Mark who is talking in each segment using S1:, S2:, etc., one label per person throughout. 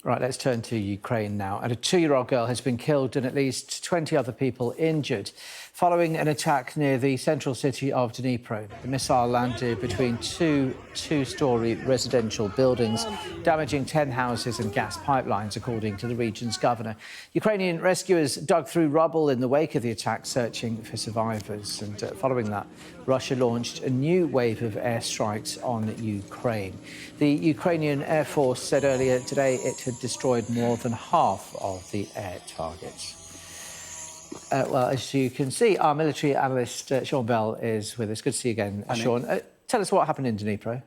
S1: Right, let's turn to Ukraine now. And a 2-year-old girl has been killed and at least 20 other people injured following an attack near the central city of Dnipro. The missile landed between two-storey residential buildings, damaging 10 houses and gas pipelines, according to the region's governor. Ukrainian rescuers dug through rubble in the wake of the attack, searching for survivors. And following that, Russia launched a new wave of airstrikes on Ukraine. The Ukrainian Air Force said earlier today it had destroyed more than half of the air targets. Well, as you can see, our military analyst, Sean Bell, is with us. Good to see you again, Sean. Tell us what happened in Dnipro.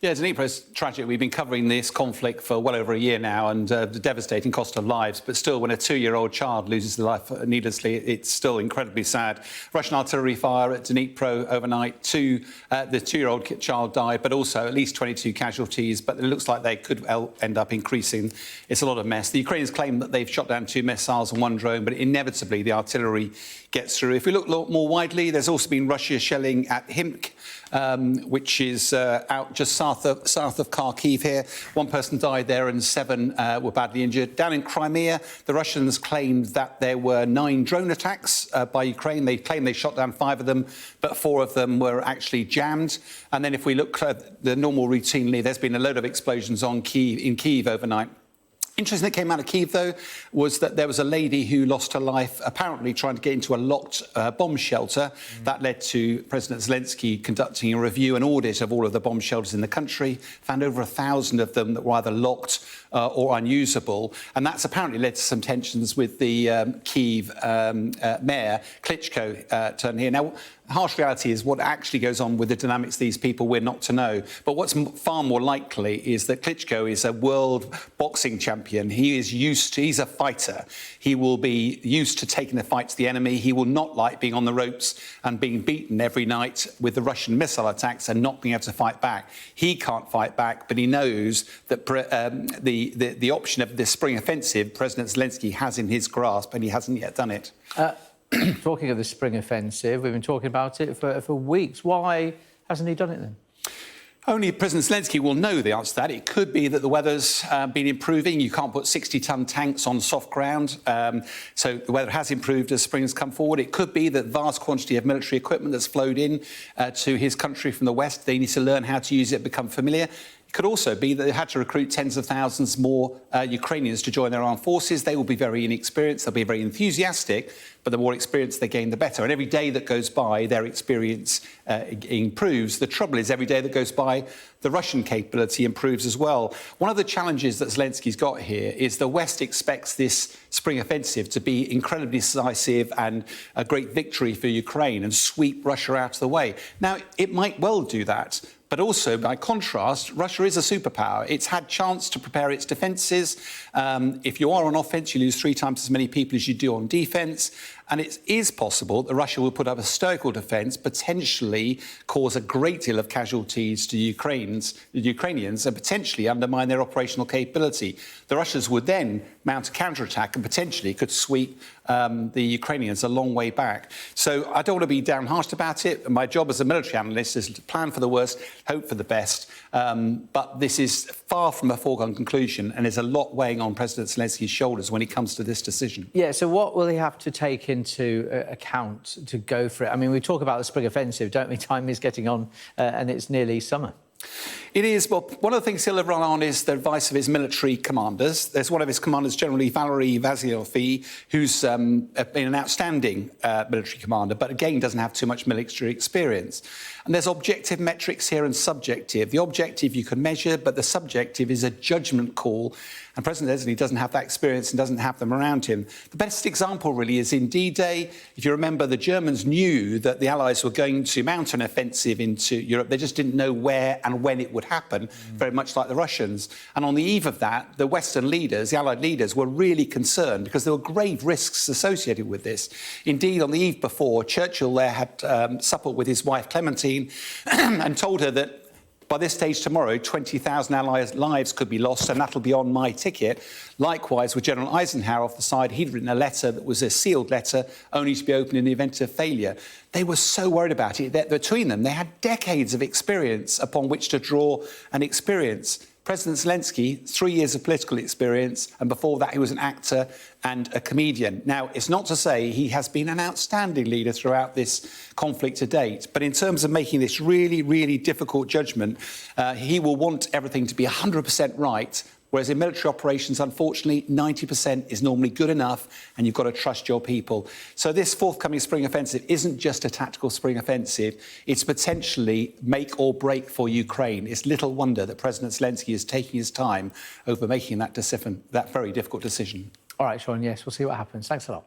S2: Yeah, Dnipro is tragic. We've been covering this conflict for well over a year now, and the devastating cost of lives. But still, when a 2-year-old child loses their life needlessly, it's still incredibly sad. Russian artillery fire at Dnipro overnight. The 2-year-old child died, but also at least 22 casualties. But it looks like they could end up increasing. It's a lot of mess. The Ukrainians claim that they've shot down 2 missiles and 1 drone, but inevitably the artillery gets through. If we look more widely, there's also been Russia shelling at Himk, which is out just south of Kharkiv here. 1 person died there and 7 were badly injured. Down in Crimea, the Russians claimed that there were 9 drone attacks by Ukraine. They claim they shot down 5 of them, but 4 of them were actually jammed. And then if we look at the normal routinely, there's been a load of explosions in Kyiv overnight. Interesting that came out of Kyiv, though, was that there was a lady who lost her life apparently trying to get into a locked bomb shelter. That led to President Zelensky conducting a review and audit of all of the bomb shelters in the country, found over 1,000 of them that were either locked or unusable. And that's apparently led to some tensions with the Kyiv mayor, Klitschko, turn here. Now, harsh reality is what actually goes on with the dynamics of these people, we're not to know. But what's far more likely is that Klitschko is a world boxing champion. He's a fighter. He will be used to taking the fight to the enemy. He will not like being on the ropes and being beaten every night with the Russian missile attacks and not being able to fight back. He can't fight back, but he knows that the option of this spring offensive, President Zelensky has in his grasp, and he hasn't yet done it.
S1: Talking of the spring offensive, we've been talking about it for weeks. Why hasn't he done it then?
S2: Only President Zelensky will know the answer to that. It could be that the weather's been improving. You can't put 60-ton tanks on soft ground. So the weather has improved as spring has come forward. It could be that vast quantity of military equipment that's flowed in to his country from the West, they need to learn how to use it, become familiar. It could also be that they had to recruit tens of thousands more Ukrainians to join their armed forces. They will be very inexperienced. They'll be very enthusiastic, but the more experience they gain, the better. And every day that goes by, their experience improves. The trouble is, every day that goes by, the Russian capability improves as well. One of the challenges that Zelensky's got here is the West expects this spring offensive to be incredibly decisive and a great victory for Ukraine and sweep Russia out of the way. Now, it might well do that. But also, by contrast, Russia is a superpower. It's had chance to prepare its defences. If you are on offence, you lose 3 times as many people as you do on defence. And it is possible that Russia will put up a stoical defence, potentially cause a great deal of casualties to the Ukrainians, and potentially undermine their operational capability. The Russians would then mount a counterattack and potentially could sweep the Ukrainians a long way back. So I don't want to be downhearted about it. My job as a military analyst is to plan for the worst, hope for the best. But this is far from a foregone conclusion, and there's a lot weighing on President Zelensky's shoulders when it comes to this decision.
S1: Yeah, so what will he have to take into account to go for it? I mean, we talk about the spring offensive, don't we? Time is getting on, and it's nearly summer.
S2: It is. Well, one of the things he'll rely on is the advice of his military commanders. There's one of his commanders, General Valery Vasilyev, who's been an outstanding military commander, but again doesn't have too much military experience. And there's objective metrics here and subjective. The objective you can measure, but the subjective is a judgment call. And President Zelensky doesn't have that experience and doesn't have them around him. The best example, really, is in D-Day. If you remember, the Germans knew that the Allies were going to mount an offensive into Europe. They just didn't know where and when it would happen, very much like the Russians. And on the eve of that, the Western leaders, the Allied leaders, were really concerned because there were grave risks associated with this. Indeed, on the eve before, Churchill there had supper with his wife Clementine and told her that by this stage tomorrow, 20,000 Allies' lives could be lost, and that'll be on my ticket. Likewise, with General Eisenhower off the side, he'd written a letter that was a sealed letter, only to be opened in the event of failure. They were so worried about it that between them, they had decades of experience upon which to draw an experience. President Zelensky, 3 years of political experience, and before that he was an actor and a comedian. Now, it's not to say he has been an outstanding leader throughout this conflict to date, but in terms of making this really, really difficult judgment, he will want everything to be 100% right. Whereas in military operations, unfortunately, 90% is normally good enough, and you've got to trust your people. So this forthcoming spring offensive isn't just a tactical spring offensive. It's potentially make or break for Ukraine. It's little wonder that President Zelensky is taking his time over making that very difficult decision.
S1: All right, Sean, yes, we'll see what happens. Thanks a lot.